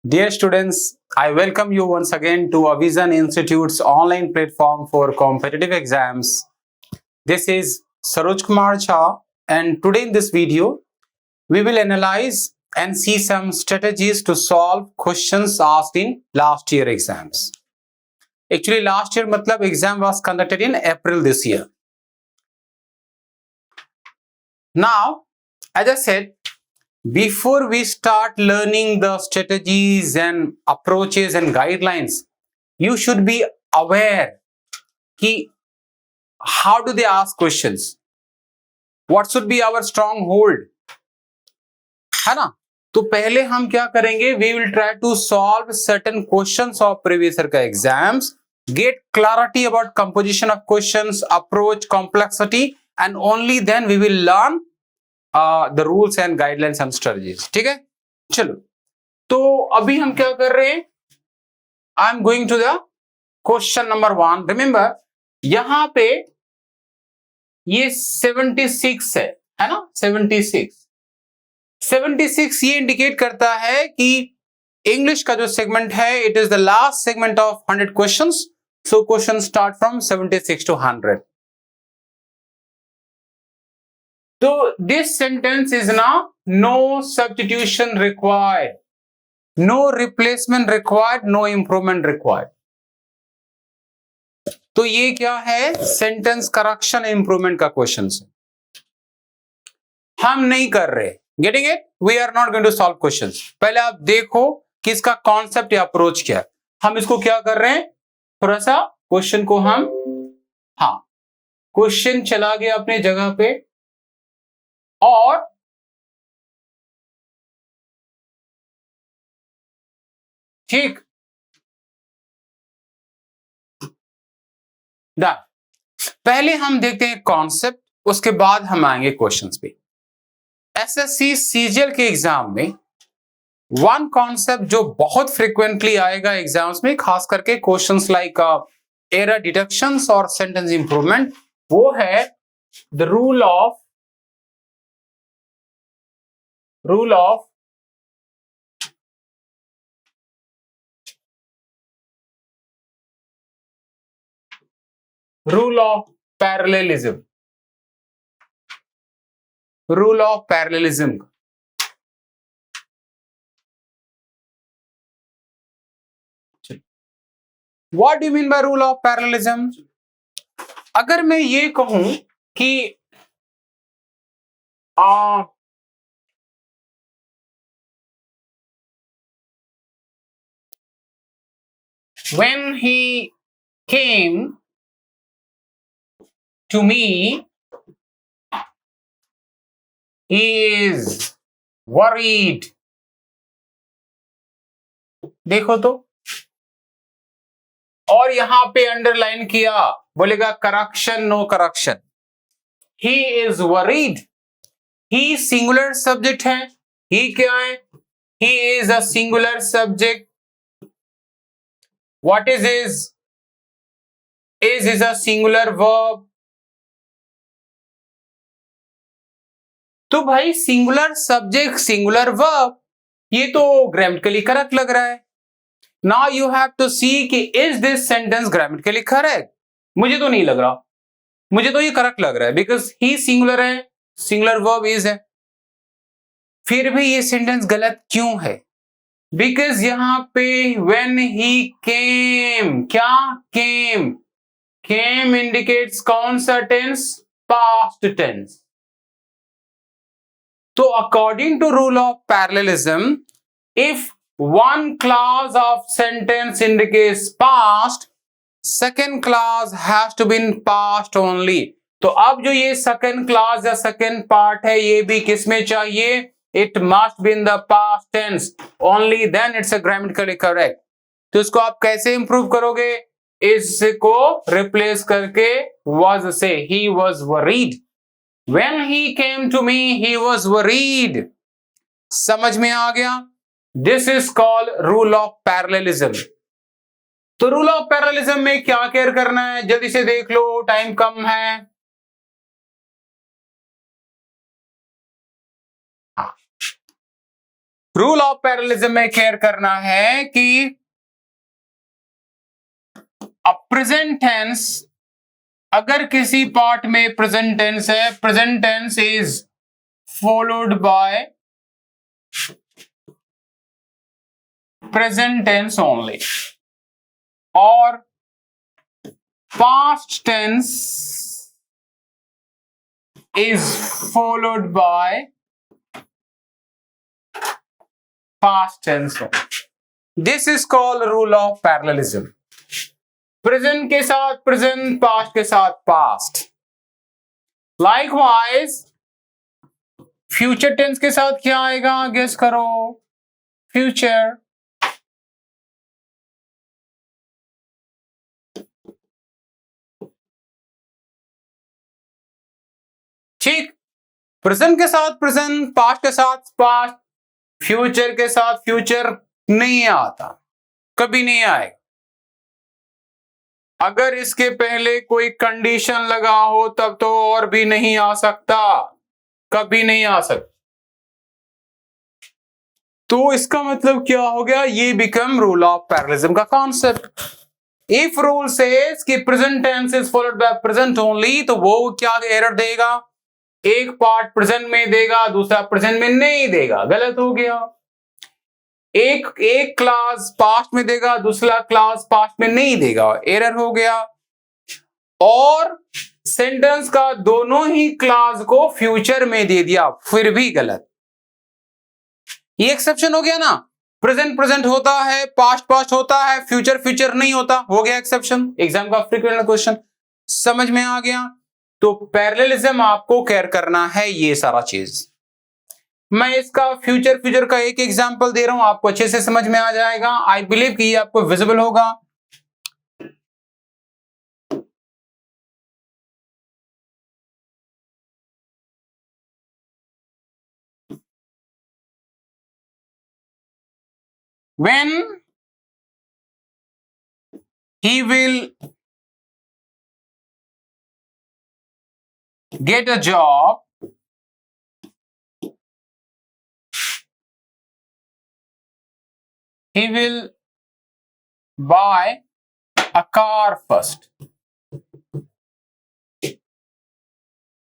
Dear students, I welcome you once again to Avision Institute's online platform for competitive exams. This is Saroj Kumar Jha, and today in this video, we will analyze and see some strategies to solve questions asked in last year exams. Actually, last year matlab exam was conducted in April this year. Now, as I said, before we start learning the strategies and approaches and guidelines, you should be aware कि how do they ask questions, what should be our stronghold, है ना? तो पहले हम क्या करेंगे, we will try to solve certain questions of previous year का exams, get clarity about composition of questions, approach, complexity, and only then we will learn the rules and guidelines and strategies. ठीक है, चलो तो अभी हम क्या कर रहे हैं, I am going to the question number 1. Remember यहां पे ये 76 है ना, 76 ये इंडिकेट करता है कि इंग्लिश का जो सेगमेंट है it is the last segment of 100 questions. So question start from 76 to 100. तो दिस सेंटेंस इज ना no substitution required, no replacement required, no improvement required. तो ये क्या है, सेंटेंस करेक्शन इंप्रूवमेंट का क्वेश्चन है. हम नहीं कर रहे, getting it, we are not going to solve questions. पहले आप देखो कि इसका कॉन्सेप्ट या अप्रोच क्या है. हम इसको क्या कर रहे हैं, थोड़ा सा क्वेश्चन को हम, हाँ क्वेश्चन चला गया अपने जगह पे और ठीक पहले हम देखते हैं कॉन्सेप्ट, उसके बाद हम आएंगे क्वेश्चंस पे. एसएससी सीजीएल के एग्जाम में वन कॉन्सेप्ट जो बहुत फ्रीक्वेंटली आएगा एग्जाम्स में, खास करके क्वेश्चंस लाइक एरर डिटेक्शंस और सेंटेंस इंप्रूवमेंट, वो है the rule of parallelism. Rule of parallelism. What do you mean by rule of parallelism? अगर मैं ये कहूं कि when he came to me, he is worried. देखो तो, और यहां पे अंडरलाइन किया, बोलेगा correction, no correction. He is worried, he singular subject है. ही क्या है, he is a singular subject. What is is a singular verb. तो भाई सिंगुलर सब्जेक्ट सिंगुलर वर्ब, ये तो ग्रामेटिकली करेक्ट लग रहा है. नाउ यू हैव टू सी कि is this sentence grammatically correct. मुझे तो नहीं लग रहा, मुझे तो ये करेक्ट लग रहा है बिकॉज ही सिंगुलर है, सिंगुलर वर्ब इज है. फिर भी ये सेंटेंस गलत क्यों है? बिकॉज यहां पे व्हेन ही केम, क्या केम इंडिकेट्स कौन सा टेंस, पास्ट टेंस. तो according to rule of parallelism, if one clause of sentence indicates past, second clause has to be in past only. तो अब जो ये second clause या second part है, ये भी किसमें चाहिए, it must be in the past tense, only then it's a grammatically correct. तो इसको आप कैसे improve करोगे, इसको replace करके was से, he was worried. When he came to me, he was worried. समझ में आ गया? This is called rule of parallelism. तो रूल ऑफ पैरेललिज्म में क्या केयर करना है, जल्दी से देख लो, टाइम कम है. रूल ऑफ पैरेललिज्म में केयर करना है कि प्रेजेंट टेंस, अगर किसी पार्ट में प्रेजेंट टेंस है, present tense is followed by present tense only, और past tense is followed by past tense. This is called rule of parallelism. Present के साथ present, past के साथ past. Likewise, future tense के साथ क्या आएगा? Guess करो. Future. ठीक, प्रेजेंट के साथ प्रेजेंट, पास्ट के साथ पास्ट, फ्यूचर के साथ फ्यूचर नहीं आता, कभी नहीं आएगा। अगर इसके पहले कोई कंडीशन लगा हो तब तो और भी नहीं आ सकता, कभी नहीं आ सकता। तो इसका मतलब क्या हो गया? ये बिकम रूल ऑफ पैरेललिज्म का कॉन्सेप्ट। इफ रूल सेज कि present tense is followed by present only, तो वो क्या एरर देगा? एक पार्ट प्रेजेंट में देगा, दूसरा प्रेजेंट में नहीं देगा, गलत हो गया। एक क्लास पास्ट में देगा, दूसरा क्लास पास्ट में नहीं देगा, एरर हो गया। और सेंटेंस का दोनों ही क्लास को फ्यूचर में दे दिया, फिर भी गलत। ये एक्सेप्शन हो गया ना, प्रेजेंट प्रेजेंट होता है, पास्ट पास्ट होता है, फ्यूचर फ्यूचर नहीं होता, हो गया एक्सेप्शन। एग्जाम का फ्रीक्वेंट क्वेश्चन समझ में आ गया। तो पैरेललिज्म आपको केयर करना है, ये सारा चीज। मैं इसका फ्यूचर का एक एग्जांपल दे रहा हूं, आपको अच्छे से समझ में आ जाएगा। आई बिलीव कि ये आपको विजिबल होगा। When he will get a job, he will buy a car first.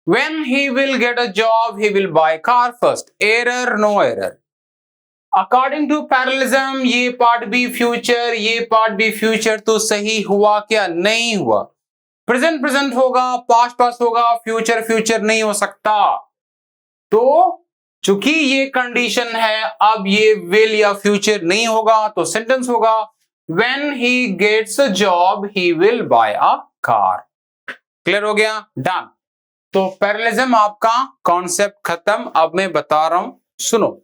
When he will get a job, he will buy car first. Error, no error. According to parallelism, ये part भी future, ये part भी future, तो सही हुआ क्या? नहीं हुआ। प्रेजेंट प्रेजेंट होगा, पास्ट पास्ट होगा, फ्यूचर फ्यूचर नहीं हो सकता। तो चूंकि ये कंडीशन है, अब ये विल या फ्यूचर नहीं होगा, तो सेंटेंस होगा when he gets a job he will buy a car. Clear हो गया? डन। तो पैरेललिज्म आपका कॉन्सेप्ट खत्म। अब मैं बता रहा हूं, सुनो।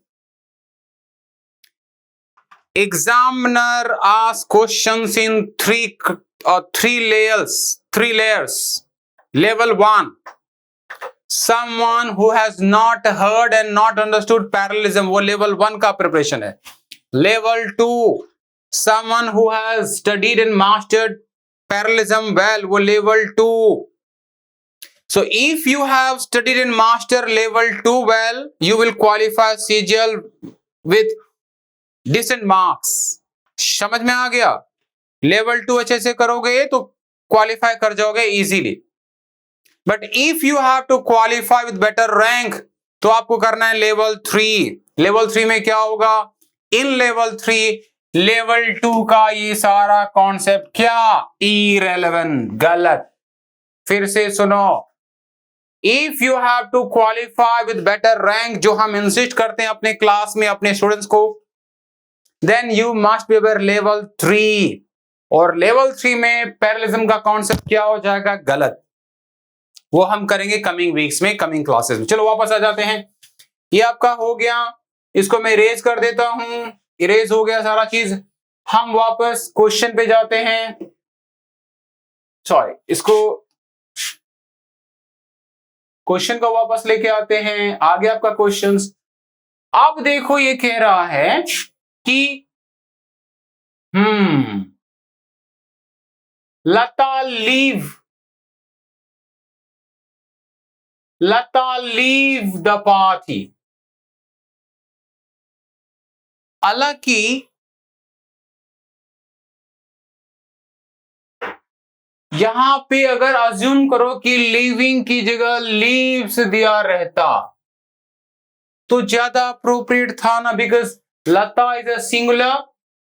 Examiner asks questions in three layers. Level 1, someone who has not heard and not understood parallelism, वो level 1 का preparation है। Level 2, someone who has studied and mastered parallelism well, वो level 2। So if you have studied and mastered level 2 well, you will qualify CGL with decent marks. समझ में आ गया? Level 2 अच्छे से करोगे तो क्वालिफाई कर जाओगे easily. But if you have to qualify with better rank, तो आपको करना है लेवल 3। लेवल 3 में क्या होगा? इन लेवल 3, लेवल 2 का ये सारा कॉन्सेप्ट क्या? इरेलेवेंट, गलत। फिर से सुनो, if you have to qualify with better rank, जो हम इंसिस्ट करते हैं अपने क्लास में अपने स्टूडेंट्स को, then you must be aware level 3। और लेवल 3 में पैरेललिज्म का कॉन्सेप्ट क्या हो जाएगा? गलत। वो हम करेंगे कमिंग वीक्स में, कमिंग क्लासेस में। चलो वापस आ जाते हैं। ये आपका हो गया, इसको मैं इरेज कर देता हूं। इरेज हो गया सारा चीज। हम वापस क्वेश्चन पे जाते हैं। सॉरी, इसको क्वेश्चन को वापस लेके आते हैं। आगे आपका क्वेश्चंस। अब देखो, ये कह रहा है कि Lata leave the party. हालांकि यहां पे अगर अज्यूम करो कि लिविंग की जगह लीव्स दिया रहता तो ज्यादा अप्रोप्रिएट था ना, because Lata is a singular,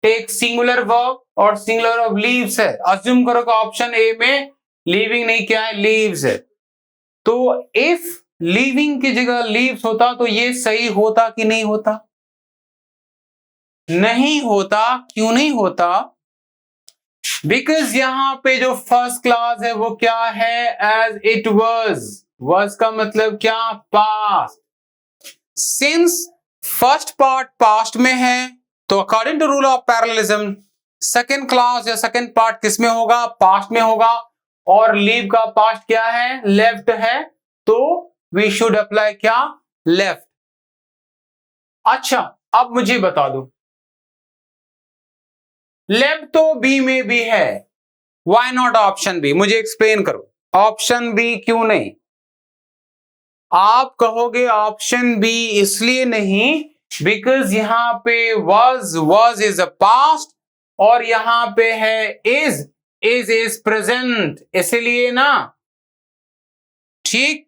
take singular verb और सिंगुलर ऑफ लीव्स है। अज्यूम करो कि ऑप्शन ए में लिविंग नहीं, क्या है, लीव्स है। तो इफ लिविंग की जगह लीव्स होता तो ये सही होता कि नहीं होता? नहीं होता। क्यों नहीं होता? बिकॉज यहां पे जो फर्स्ट क्लास है वो क्या है, एज इट वाज का मतलब क्या, past. Since first part past में है तो according to rule of parallelism second class या सेकेंड पार्ट किस में होगा, पास्ट में होगा। और लीव का पास्ट क्या है, लेफ्ट है, तो वी शुड अप्लाई क्या, लेफ्ट। अच्छा, अब मुझे बता दो, लेफ्ट तो बी में भी है, व्हाई नॉट ऑप्शन बी? मुझे एक्सप्लेन करो, ऑप्शन बी क्यों नहीं? आप कहोगे ऑप्शन बी इसलिए नहीं बिकॉज यहां पे was इज अ पास्ट और यहां पे है इज प्रेजेंट, इसलिए ना। ठीक,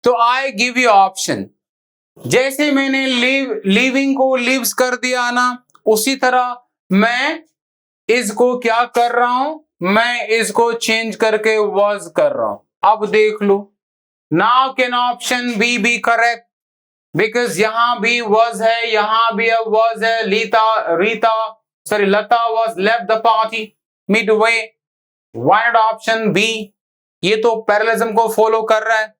तो आई गिव यू ऑप्शन। जैसे मैंने लिविंग को लिव्स कर दिया ना, उसी तरह मैं इसको क्या कर रहा हूं, मैं इसको चेंज करके was कर रहा हूं। अब देख लो, now can option B B correct? Because यहां भी was है, यहां भी was है, Lata was left the party midway, why not option B? ये तो पैरेललिज्म को फॉलो कर रहा है।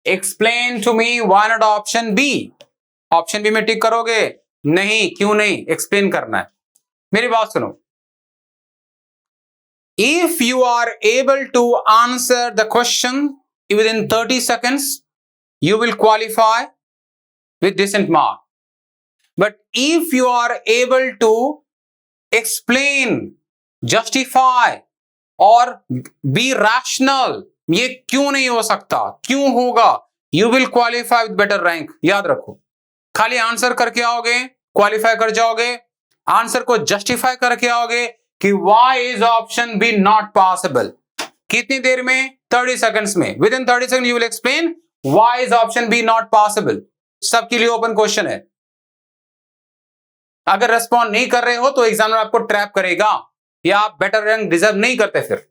Explain to me why not option B? Option B में टिक करोगे? नहीं, क्यों नहीं, एक्सप्लेन करना है। मेरी बात सुनो, if you are able to answer the question within 30 seconds you will qualify with decent mark, but if you are able to explain, justify और be rational, ये क्यों नहीं हो सकता, क्यों होगा, you will qualify with better rank। याद रखो, खाली आंसर करके आओगे क्वालिफाई कर जाओगे, आंसर को जस्टिफाई करके आओगे कि why is option B not possible। कितनी देर में, 30 seconds में, within 30 seconds you will explain why is option B not possible। सबके लिए ओपन क्वेश्चन है। अगर रेस्पॉन्ड नहीं कर रहे हो तो एग्जामिनर आपको ट्रैप करेगा या आप बेटर रैंक डिजर्व नहीं करते। फिर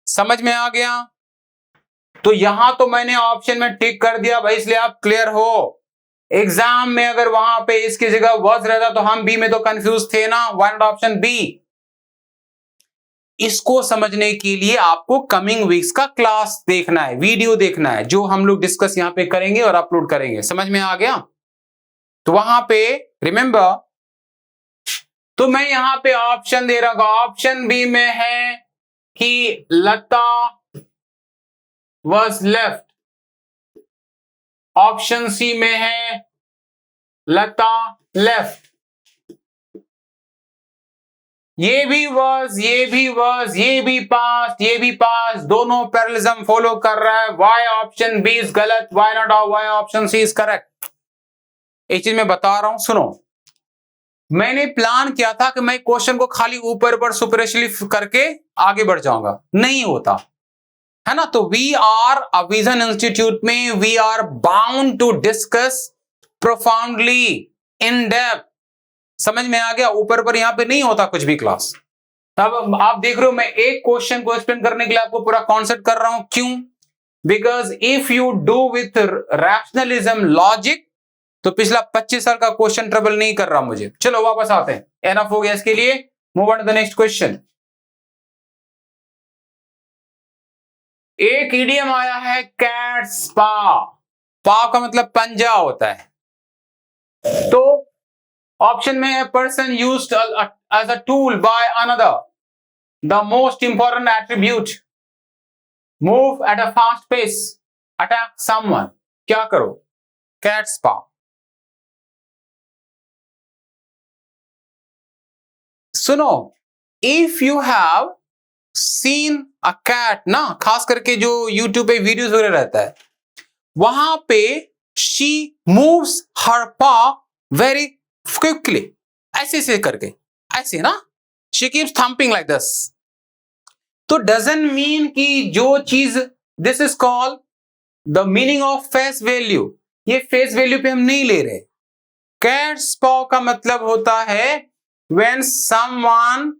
समझ में आ गया? तो यहां तो मैंने ऑप्शन में टिक कर दिया भाई, इसलिए आप क्लियर हो। एग्जाम में अगर वहां पे इसकी जगह was रहता तो हम बी में तो कंफ्यूज थे ना, व्हाई नॉट ऑप्शन बी? इसको समझने के लिए आपको कमिंग वीक्स का क्लास देखना है, वीडियो देखना है, जो हम लोग डिस्कस यहां पे करेंगे और अपलोड करेंगे। समझ में आ गया? तो वहां पे रिमेंबर, तो मैं यहां पे ऑप्शन दे रहा हूं, ऑप्शन बी में है कि लता was लेफ्ट, ऑप्शन सी में है लता लेफ्ट। ये भी was, ये भी was, ये भी पास्ट, ये भी पास्ट, दोनों पैरेललिज्म फॉलो कर रहा है। why ऑप्शन बी इज गलत, why not why option C is correct? एक चीज मैं बता रहा हूं, सुनो। मैंने प्लान किया था कि मैं क्वेश्चन को खाली ऊपर पर सुपरफिशियली करके आगे बढ़ जाऊंगा, नहीं होता है ना। तो we are a vision institute में we are bound to discuss profoundly, in depth. समझ में आ गया? ऊपर पर यहां पे नहीं होता कुछ भी क्लास। अब आप देख रहे हो, मैं एक क्वेश्चन को एक्सप्लेन करने के लिए आपको पूरा कॉन्सेप्ट कर रहा हूं। क्यों? Because if you do with rationalism logic तो पिछला 25 साल का क्वेश्चन ट्रबल नहीं कर रहा मुझे। चलो वापस आते हैं, एनफ हो गया इसके लिए। Move on to the next question. एक इडियम आया है कैट्स पा। पा का मतलब पंजा होता है। तो ऑप्शन में है person used as a tool by another, the most important attribute, move at a fast pace, attack someone. क्या करो? Cats paw. सुनो, if you have seen a cat ना, खास करके जो यूट्यूब पे वीडियोस वगैरह रहता है, वहां पे she moves her paw very quickly. ऐसे से करके, ऐसे ना, she keeps thumping like this. तो doesn't mean कि जो चीज, this is called the meaning of face value. ये face value पे हम नहीं ले रहे. Cat's paw का मतलब होता है when someone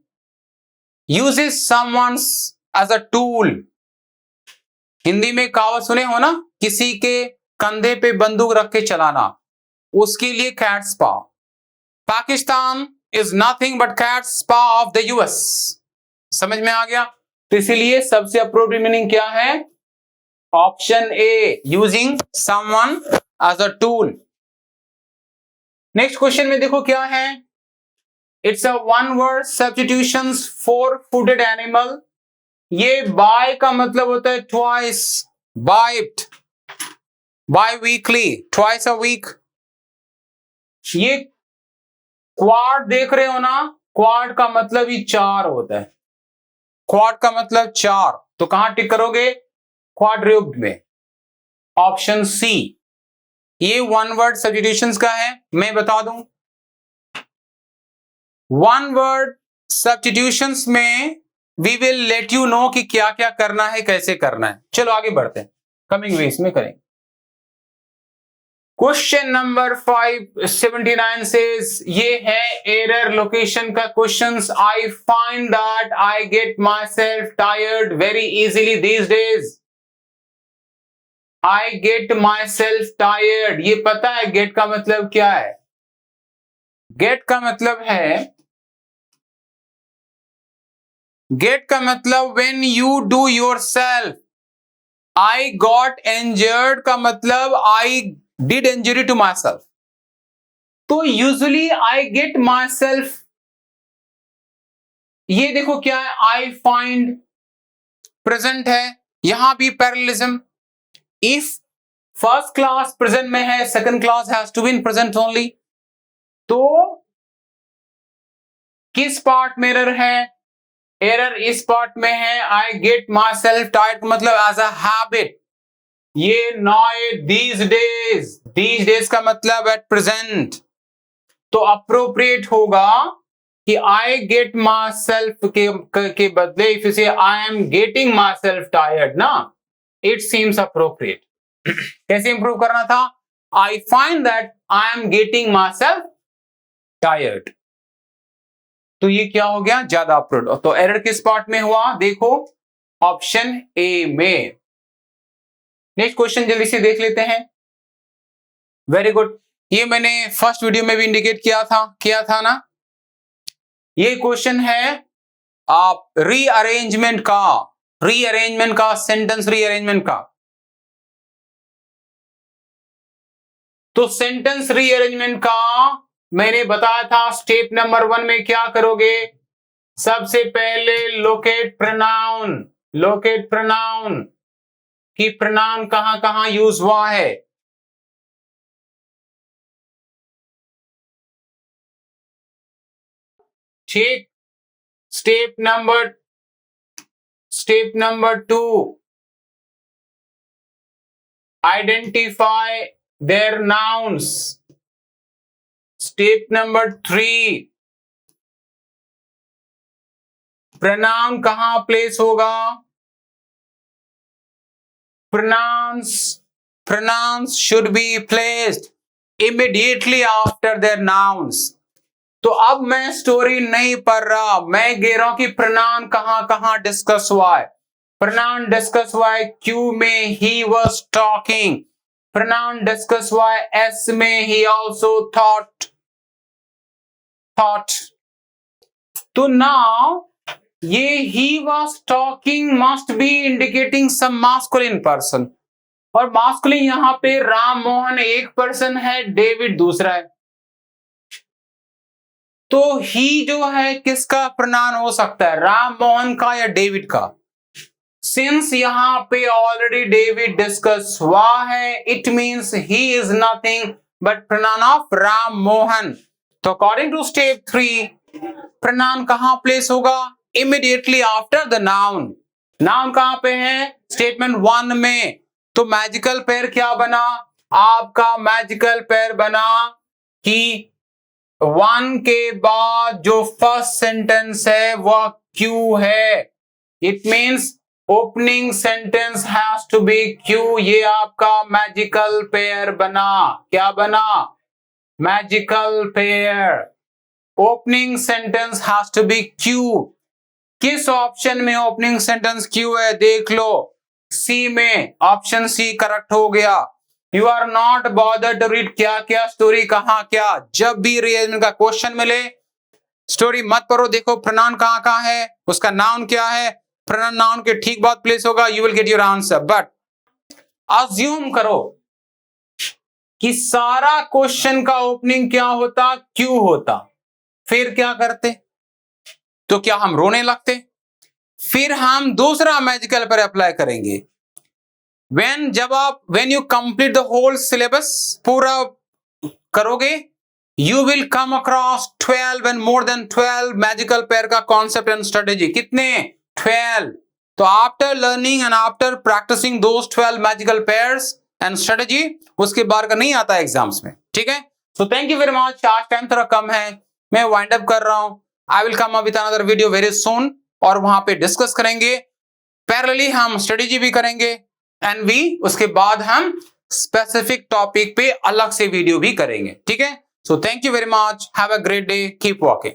uses someone's as a tool. Hindi में कहावत सुने हो ना, किसी के कंधे पे बंदूक रख के चलाना, उसके लिए cat's paw. Pakistan is nothing but cat's paw of the US. समझ में आ गया? तो इसीलिए सबसे अप्रोप्रिएट मीनिंग क्या है? Option A, using someone as a tool. Next question में देखो क्या है. It's a one word substitutions for footed animal. ये बाय का मतलब होता है twice, bite, bi weekly, twice a week. ये क्वाड देख रहे हो ना, क्वाड का मतलब ही 4 होता है. क्वाड का मतलब 4, तो कहां टिक करोगे? क्वाड्रूप्ड में. Option C. ये वन वर्ड सब्स्टिट्यूशंस का है. मैं बता दूं, वन वर्ड सब्स्टिट्यूशंस में we will let you know कि क्या क्या करना है, कैसे करना है. चलो आगे बढ़ते हैं, कमिंग वेज में करेंगे. क्वेश्चन नंबर 579 सेज, ये है एरर लोकेशन का questions. I find that I get my self tired very easily these days. I get my self tired, ये पता है गेट का मतलब क्या है? गेट का मतलब है, गेट का मतलब when you do yourself. I got injured का मतलब I did injury to myself. तो usually I get myself, ये देखो क्या है, आई फाइंड प्रेजेंट है, यहां भी parallelism. If first class present में है, second class has to be in present only. तो किस पार्ट में एरर है? एरर इस पार्ट में है. आई गेट माई सेल्फ टायर्ड मतलब एज अ हैबिट. ये नॉय दीज डेज का मतलब एट प्रेजेंट. तो अप्रोप्रिएट होगा कि आई गेट माई सेल्फ के बदले इफ यू से I am getting my self tired ना, इट सीम्स अप्रोप्रिएट. कैसे इंप्रूव करना था? I find that I am getting my self tired. तो ये क्या हो गया? ज्यादा अप्रोप्रिएट. तो एरर किस पार्ट में हुआ? देखो ऑप्शन ए में. नेक्स्ट क्वेश्चन जल्दी से देख लेते हैं. Very good. ये मैंने फर्स्ट वीडियो में भी इंडिकेट किया था ना. ये क्वेश्चन है आप रीअरेंजमेंट का, सेंटेंस रीअरेंजमेंट का. तो सेंटेंस रीअरेंजमेंट का मैंने बताया था स्टेप नंबर 1 में क्या करोगे? सबसे पहले लोकेट प्रोनाउन कि प्रोनाउन कहां कहां यूज हुआ है. ठीक. Step number 2, identify there nouns. Step number 3, pronoun कहां प्लेस होगा? Pronouns should be placed immediately after their nouns. तो अब मैं स्टोरी नहीं पढ़ रहा, मैं कह रहा हूं कि प्रोनाउन कहां कहां डिस्कस हुआ है. प्रोनाउन डिस्कस हुआ है क्यू में, he was talking. Pronoun discuss हुआ है एस में, he also thought. तो नाउ ये he was talking must be indicating some masculine person. और masculine यहां पे राम मोहन एक पर्सन है, डेविड दूसरा है. तो he जो है किसका प्रोनाउन हो सकता है? राम मोहन का या डेविड का? सिंस यहां पे ऑलरेडी डेविड डिस्कस हुआ है, it means he is nothing but pronoun of Ram Mohan. तो अकॉर्डिंग टू स्टेप 3, प्रोनाउन कहां प्लेस होगा? Immediately after the noun. Noun कहां पे है? स्टेटमेंट 1 में. तो मैजिकल पेयर क्या बना? आपका मैजिकल पेयर बना कि 1 के बाद जो फर्स्ट सेंटेंस है वह Q है। It means opening sentence has to be Q। ये आपका मैजिकल पेयर बना। क्या बना? Magical pair. Opening sentence has to be Q। किस ऑप्शन में ओपनिंग सेंटेंस Q है? देख लो, सी में। ऑप्शन सी करेक्ट हो गया। You are not bother to read क्या क्या स्टोरी, कहां क्या। जब भी रीअरेंजमेंट का क्वेश्चन मिले स्टोरी मत पढ़ो, देखो प्रनाउन कहां कहां है, उसका नाउन क्या है, प्रनाउन के ठीक बाद प्लेस होगा, you will get your answer. But assume करो कि सारा क्वेश्चन का ओपनिंग क्या होता? क्यू होता, फिर क्या करते? तो क्या हम रोने लगते? फिर हम दूसरा मैजिकल पर अप्लाई करेंगे। when you complete the whole syllabus, पूरा करोगे, you will come across 12 and more than 12 magical pair का कॉन्सेप्ट एंड स्ट्रेटेजी। कितने? 12। तो after learning and after practising those 12 magical pairs and strategy, उसके बाहर का नहीं आता एग्जाम्स में। ठीक है, so thank you very much. आज टाइम थोड़ा कम है, मैं वाइंड अप कर रहा हूं। I will come up with another video very soon, और वहां पे डिस्कस करेंगे। पैरेलली हम स्ट्रेटेजी भी करेंगे एंड उसके बाद हम स्पेसिफिक टॉपिक पे अलग से वीडियो भी करेंगे। ठीक है, so thank you very much, have a great day, keep walking.